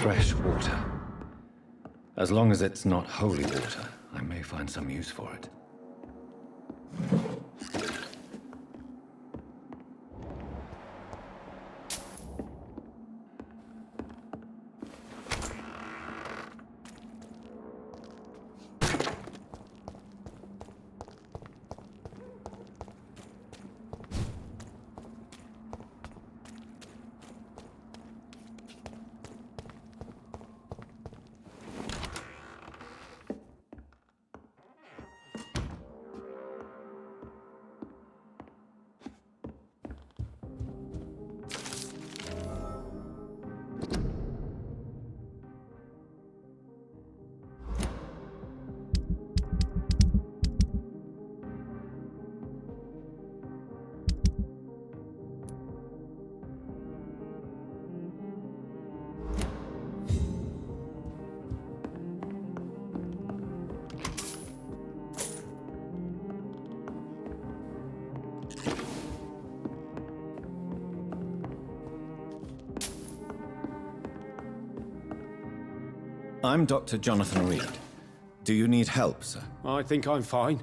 fresh water. As long as it's not holy water, I may find some use for it. I'm Dr. Jonathan Reid. Do you need help, sir? I think I'm fine.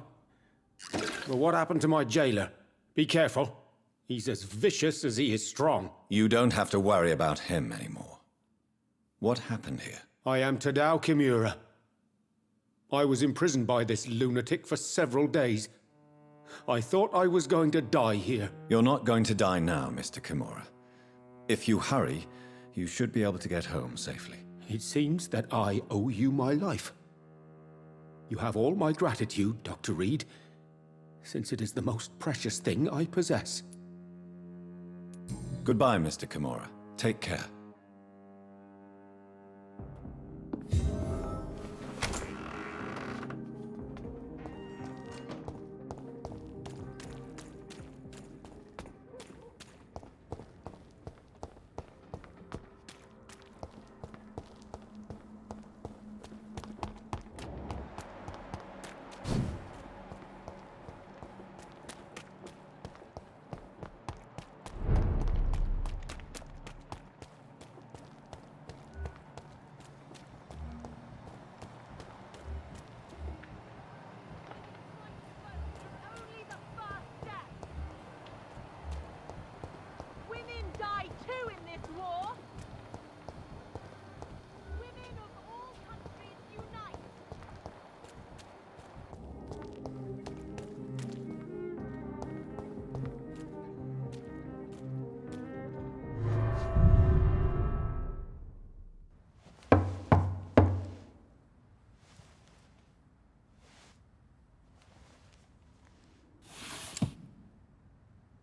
But what happened to my jailer? Be careful. He's as vicious as he is strong. You don't have to worry about him anymore. What happened here? I am Tadao Kimura. I was imprisoned by this lunatic for several days. I thought I was going to die here. You're not going to die now, Mr. Kimura. If you hurry, you should be able to get home safely. It seems that I owe you my life. You have all my gratitude, Dr. Reid, since it is the most precious thing I possess. Goodbye, Mr. Kimura. Take care.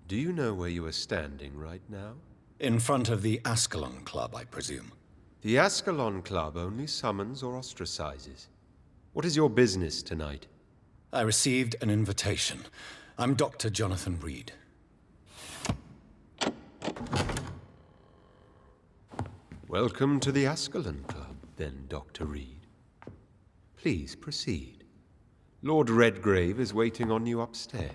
Do you know where you are standing right now? In front of the Ascalon Club, I presume. The Ascalon Club only summons or ostracizes. What is your business tonight? I received an invitation. I'm Dr. Jonathan Reid. Welcome to the Ascalon Club, then, Dr. Reid. Please proceed. Lord Redgrave is waiting on you upstairs.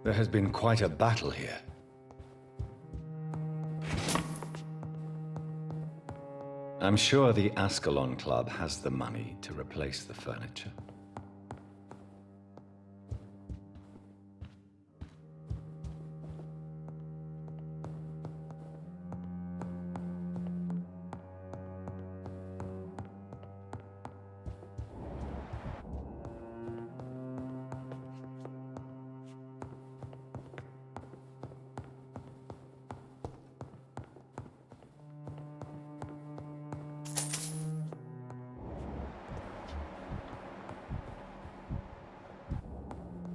There has been quite a battle here. I'm sure the Ascalon Club has the money to replace the furniture.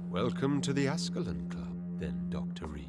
Welcome to the Ascalon Club, then, Dr. Reid.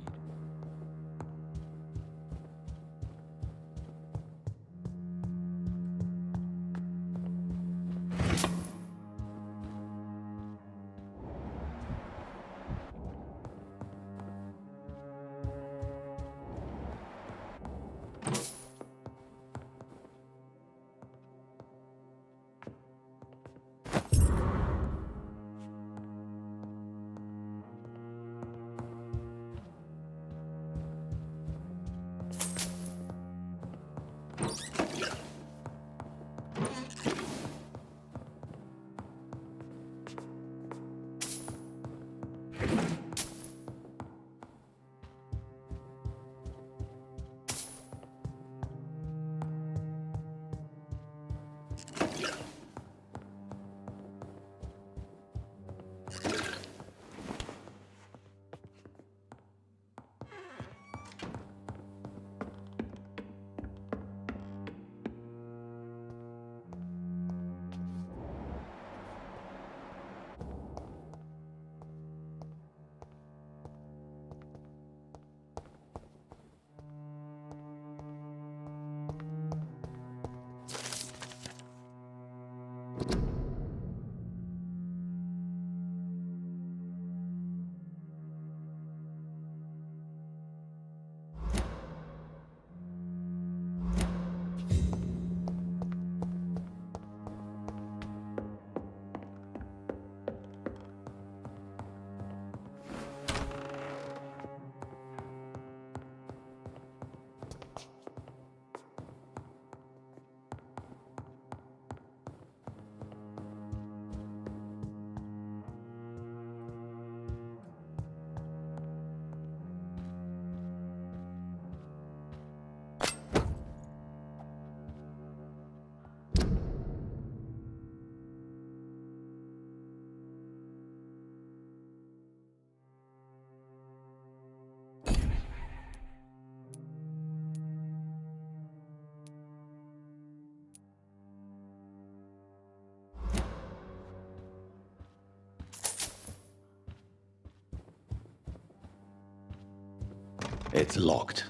It's locked.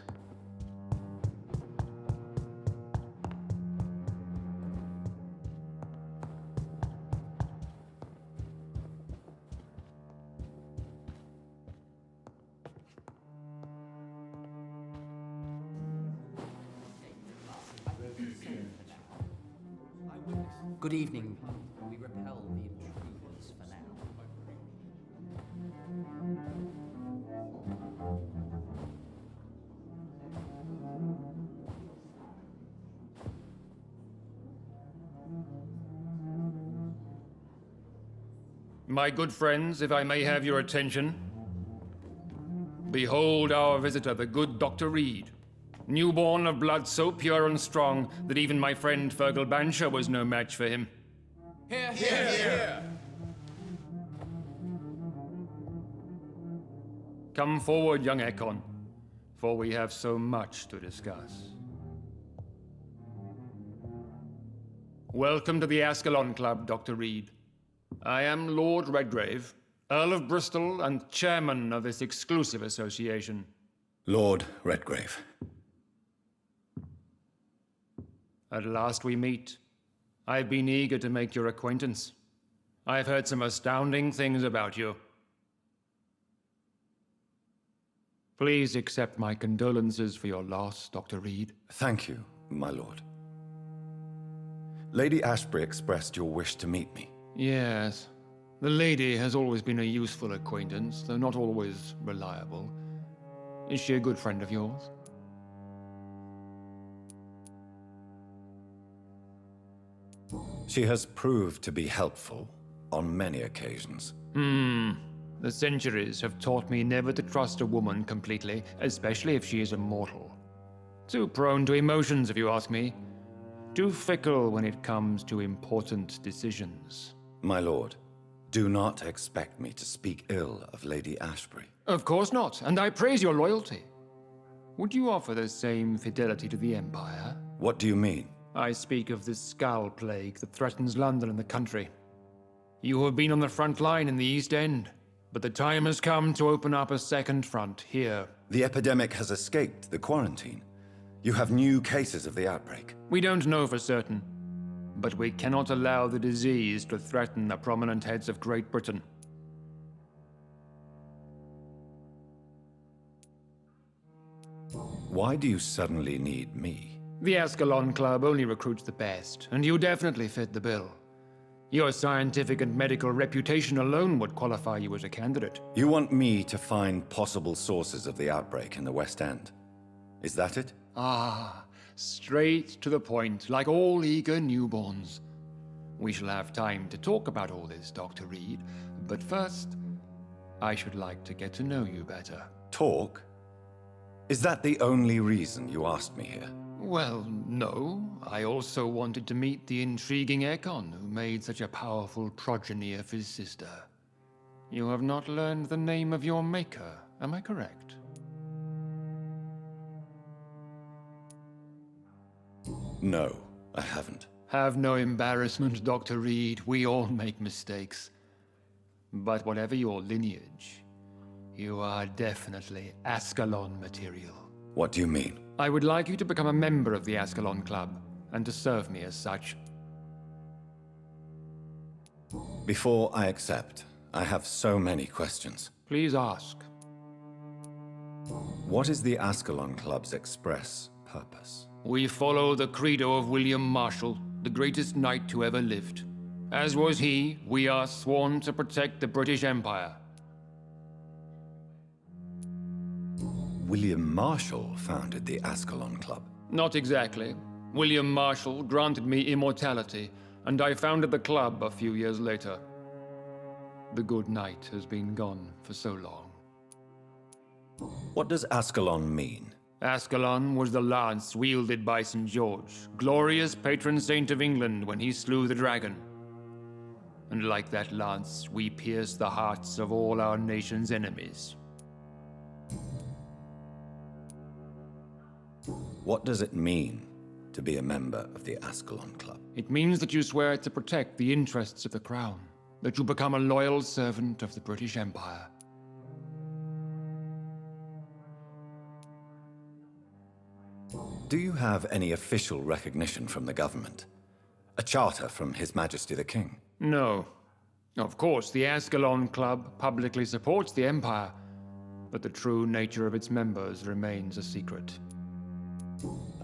Good evening. We repel the intruders for now. My good friends, if I may have your attention. Behold our visitor, the good Dr. Reid. Newborn of blood so pure and strong that even my friend Fergal Bansher was no match for him. Here, here, here! Come forward, young Ekon, for we have so much to discuss. Welcome to the Ascalon Club, Dr. Reid. I am Lord Redgrave, Earl of Bristol and chairman of this exclusive association. Lord Redgrave. At last we meet. I've been eager to make your acquaintance. I've heard some astounding things about you. Please accept my condolences for your loss, Dr. Reid. Thank you, my lord. Lady Ashbury expressed your wish to meet me. Yes. The lady has always been a useful acquaintance, though not always reliable. Is she a good friend of yours? She has proved to be helpful on many occasions. The centuries have taught me never to trust a woman completely, especially if she is a mortal. Too prone to emotions, if you ask me. Too fickle when it comes to important decisions. My lord, do not expect me to speak ill of Lady Ashbury. Of course not, and I praise your loyalty. Would you offer the same fidelity to the Empire? What do you mean? I speak of the Skull Plague that threatens London and the country. You have been on the front line in the East End, but the time has come to open up a second front here. The epidemic has escaped the quarantine. You have new cases of the outbreak. We don't know for certain, but we cannot allow the disease to threaten the prominent heads of Great Britain. Why do you suddenly need me? The Ascalon Club only recruits the best, and you definitely fit the bill. Your scientific and medical reputation alone would qualify you as a candidate. You want me to find possible sources of the outbreak in the West End. Is that it? Ah, straight to the point, like all eager newborns. We shall have time to talk about all this, Dr. Reid, but first, I should like to get to know you better. Talk? Is that the only reason you asked me here? Well, no. I also wanted to meet the intriguing Ekon, who made such a powerful progeny of his sister. You have not learned the name of your maker, am I correct? No, I haven't. Have no embarrassment, Dr. Reid. We all make mistakes. But whatever your lineage, you are definitely Ascalon material. What do you mean? I would like you to become a member of the Ascalon Club, and to serve me as such. Before I accept, I have so many questions. Please ask. What is the Ascalon Club's express purpose? We follow the credo of William Marshall, the greatest knight who ever lived. As was he, we are sworn to protect the British Empire. William Marshall founded the Ascalon Club. Not exactly. William Marshall granted me immortality, and I founded the club a few years later. The good knight has been gone for so long. What does Ascalon mean? Ascalon was the lance wielded by St. George, glorious patron saint of England when he slew the dragon. And like that lance, we pierce the hearts of all our nation's enemies. What does it mean to be a member of the Ascalon Club? It means that you swear to protect the interests of the crown, that you become a loyal servant of the British Empire. Do you have any official recognition from the government? A charter from His Majesty the King? No. Of course, the Ascalon Club publicly supports the Empire, but the true nature of its members remains a secret.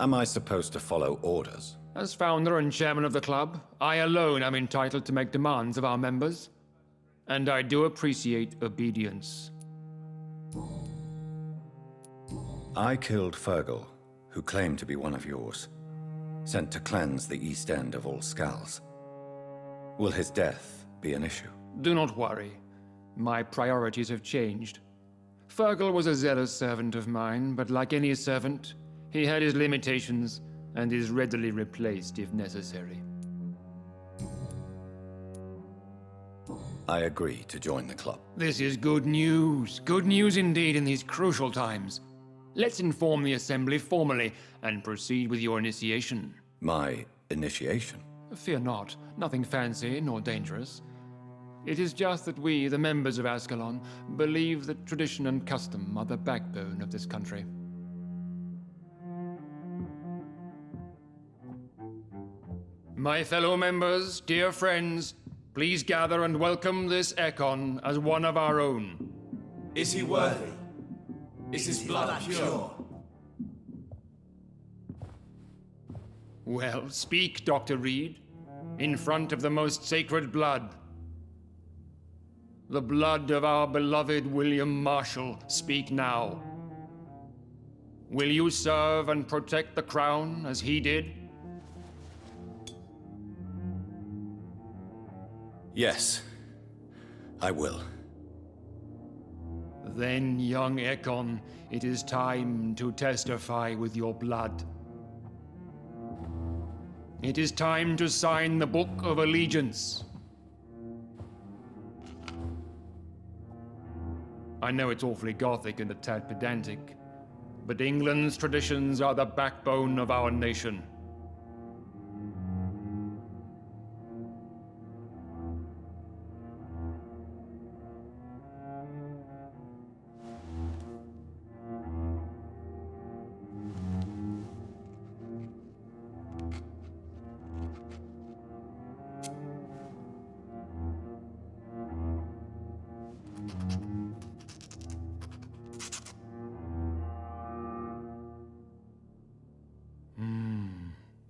Am I supposed to follow orders? As founder and chairman of the club, I alone am entitled to make demands of our members. And I do appreciate obedience. I killed Fergal, who claimed to be one of yours, sent to cleanse the East End of all Skulls. Will his death be an issue? Do not worry. My priorities have changed. Fergal was a zealous servant of mine, but like any servant, he had his limitations and is readily replaced if necessary. I agree to join the club. This is good news. Good news indeed in these crucial times. Let's inform the Assembly formally and proceed with your initiation. My initiation? Fear not. Nothing fancy nor dangerous. It is just that we, the members of Ascalon, believe that tradition and custom are the backbone of this country. My fellow members, dear friends, please gather and welcome this Ekon as one of our own. Is he worthy? Is his blood pure? Well, speak, Dr. Reid, in front of the most sacred blood. The blood of our beloved William Marshall, speak now. Will you serve and protect the crown as he did? Yes, I will. Then, young Ekon, it is time to testify with your blood. It is time to sign the Book of Allegiance. I know it's awfully gothic and a tad pedantic, but England's traditions are the backbone of our nation.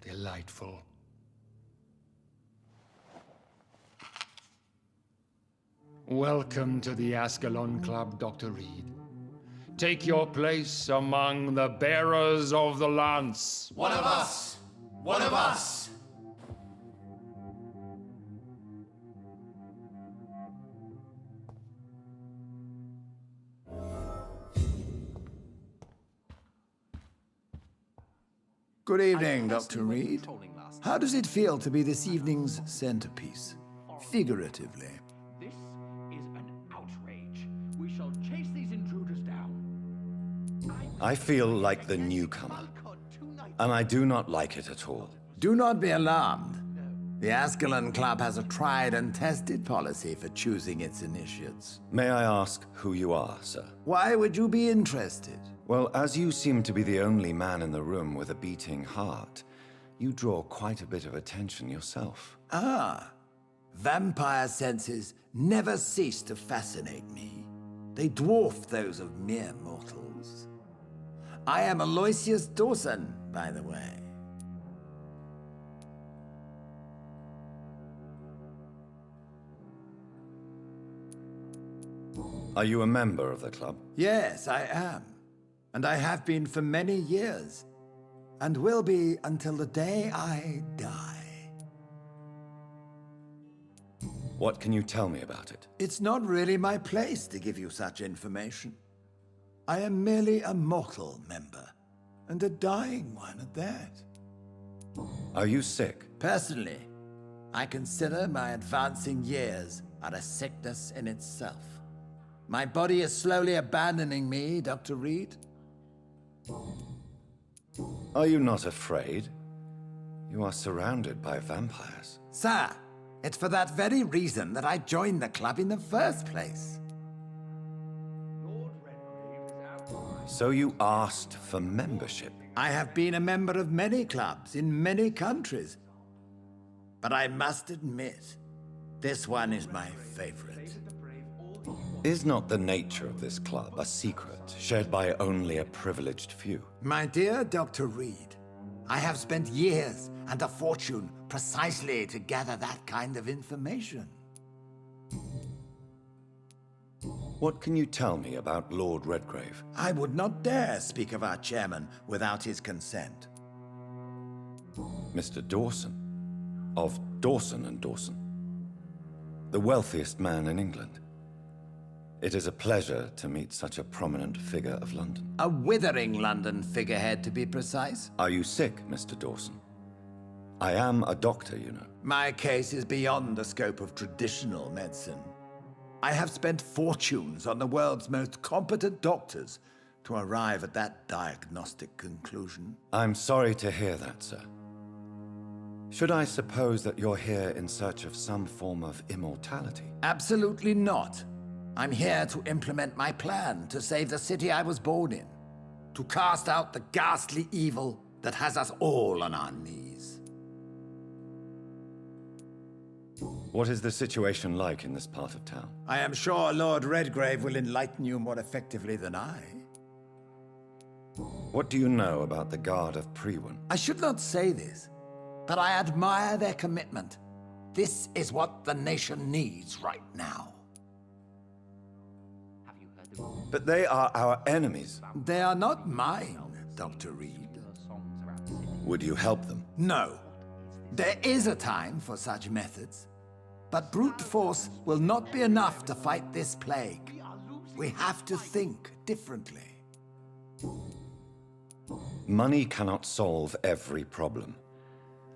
Delightful. Welcome to the Ascalon Club, Dr. Reid. Take your place among the bearers of the lance. One of us! One of us! Good evening, Dr. Reid. How does it feel to be this evening's centerpiece? Figuratively. This is an outrage. We shall chase these intruders down. I feel like the newcomer, and I do not like it at all. Do not be alarmed. The Ascalon Club has a tried and tested policy for choosing its initiates. May I ask who you are, sir? Why would you be interested? Well, as you seem to be the only man in the room with a beating heart, you draw quite a bit of attention yourself. Ah, vampire senses never cease to fascinate me. They dwarf those of mere mortals. I am Aloysius Dawson, by the way. Are you a member of the club? Yes, I am. And I have been for many years. And will be until the day I die. What can you tell me about it? It's not really my place to give you such information. I am merely a mortal member, and a dying one at that. Are you sick? Personally, I consider my advancing years are a sickness in itself. My body is slowly abandoning me, Dr. Reid. Are you not afraid? You are surrounded by vampires. Sir, it's for that very reason that I joined the club in the first place. So you asked for membership? I have been a member of many clubs in many countries. But I must admit, this one is my favorite. Is not the nature of this club a secret shared by only a privileged few? My dear Dr. Reid, I have spent years and a fortune precisely to gather that kind of information. What can you tell me about Lord Redgrave? I would not dare speak of our chairman without his consent. Mr. Dawson, of Dawson and Dawson, the wealthiest man in England. It is a pleasure to meet such a prominent figure of London. A withering London figurehead, to be precise. Are you sick, Mr. Dawson? I am a doctor, you know. My case is beyond the scope of traditional medicine. I have spent fortunes on the world's most competent doctors to arrive at that diagnostic conclusion. I'm sorry to hear that, sir. Should I suppose that you're here in search of some form of immortality? Absolutely not. I'm here to implement my plan to save the city I was born in, to cast out the ghastly evil that has us all on our knees. What is the situation like in this part of town? I am sure Lord Redgrave will enlighten you more effectively than I. What do you know about the Guard of Priwen? I should not say this, but I admire their commitment. This is what the nation needs right now. But they are our enemies. They are not mine, Dr. Reid. Would you help them? No. There is a time for such methods. But brute force will not be enough to fight this plague. We have to think differently. Money cannot solve every problem.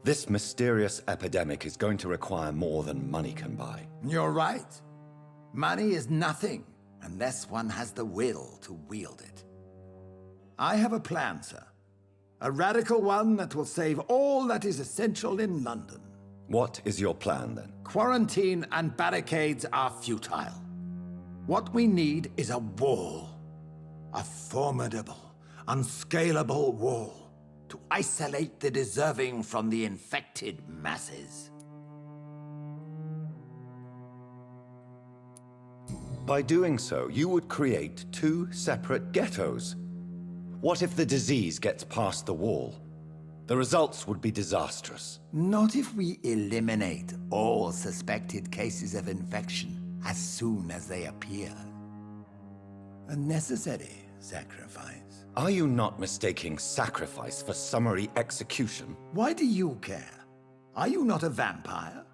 This mysterious epidemic is going to require more than money can buy. You're right. Money is nothing unless one has the will to wield it. I have a plan, sir. A radical one that will save all that is essential in London. What is your plan, then? Quarantine and barricades are futile. What we need is a wall. A formidable, unscalable wall to isolate the deserving from the infected masses. By doing so, you would create two separate ghettos. What if the disease gets past the wall? The results would be disastrous. Not if we eliminate all suspected cases of infection as soon as they appear. A necessary sacrifice. Are you not mistaking sacrifice for summary execution? Why do you care? Are you not a vampire?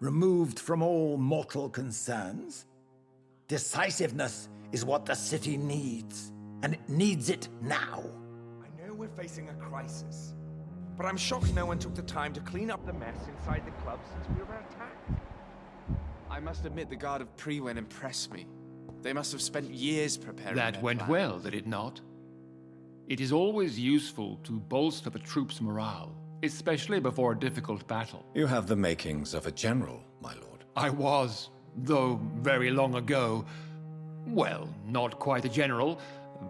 Removed from all mortal concerns? Decisiveness is what the city needs, and it needs it now. I know we're facing a crisis, but I'm shocked no one took the time to clean up the mess inside the club since we were attacked. I must admit the Guard of Prewen impressed me. They must have spent years preparing That their went plans. well, did it not? It is always useful to bolster the troops' morale, especially before a difficult battle. You have the makings of a general, my lord. I was, though very long ago, well, not quite a general,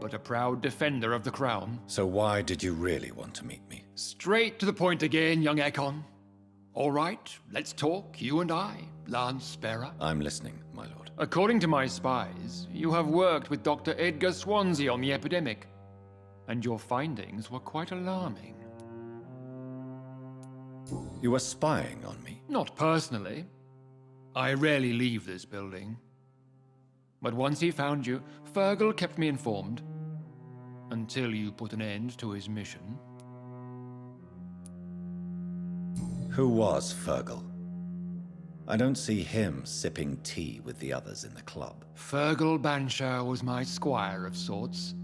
but a proud defender of the crown. So why did you really want to meet me? Straight to the point again, young Ekon. All right, let's talk, you and I, Lance Sparrow. I'm listening, my lord. According to my spies, you have worked with Dr. Edgar Swansea on the epidemic, and your findings were quite alarming. You were spying on me? Not personally. I rarely leave this building. But once he found you, Fergal kept me informed. Until you put an end to his mission. Who was Fergal? I don't see him sipping tea with the others in the club. Fergal Banshire was my squire of sorts.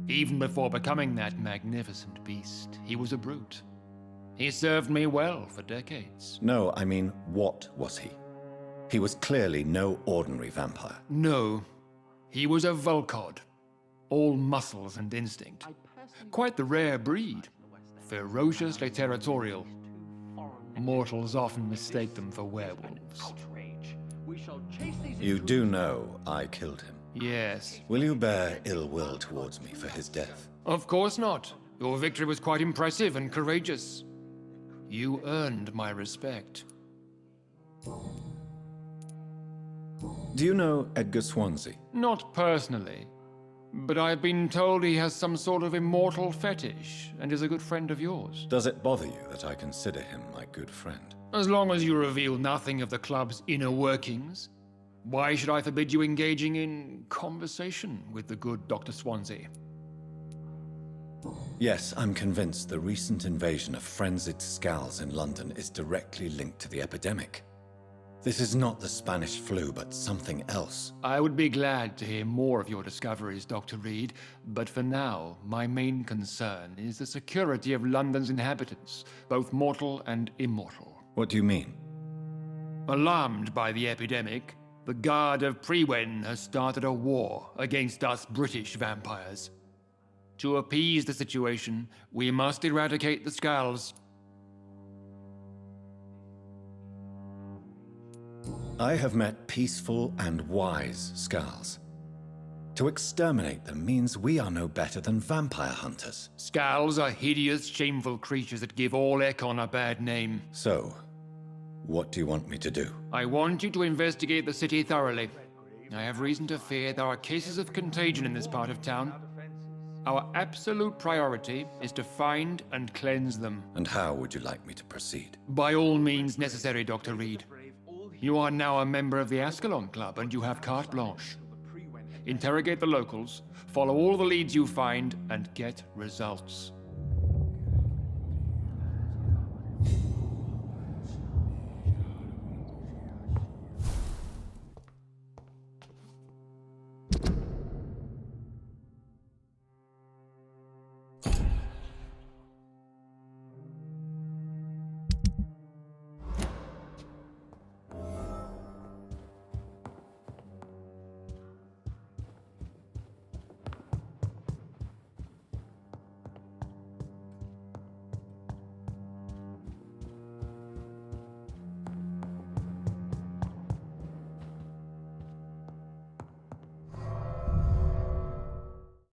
Even before becoming that magnificent beast, he was a brute. He served me well for decades. No, I mean, what was he? He was clearly no ordinary vampire. No, he was a Volcod. All muscles and instinct. Quite the rare breed. Ferociously territorial. Mortals often mistake them for werewolves. Outrage. We shall chase these You do know I killed him. Yes. Will you bear ill will towards me for his death? Of course not. Your victory was quite impressive and courageous. You earned my respect. Do you know Edgar Swansea? Not personally, but I've been told he has some sort of immortal fetish and is a good friend of yours. Does it bother you that I consider him my good friend? As long as you reveal nothing of the club's inner workings, why should I forbid you engaging in conversation with the good Dr. Swansea? Yes, I'm convinced the recent invasion of frenzied Scals in London is directly linked to the epidemic. This is not the Spanish flu, but something else. I would be glad to hear more of your discoveries, Dr. Reid, but for now, my main concern is the security of London's inhabitants, both mortal and immortal. What do you mean? Alarmed by the epidemic, the Guard of Prewen has started a war against us British vampires. To appease the situation, we must eradicate the Scals. I have met peaceful and wise Scals. To exterminate them means we are no better than vampire hunters. Scals are hideous, shameful creatures that give all Ekon a bad name. So, what do you want me to do? I want you to investigate the city thoroughly. I have reason to fear there are cases of contagion in this part of town. Our absolute priority is to find and cleanse them. And how would you like me to proceed? By all means necessary, Dr. Reid. You are now a member of the Ascalon Club and you have carte blanche. Interrogate the locals, follow all the leads you find, and get results.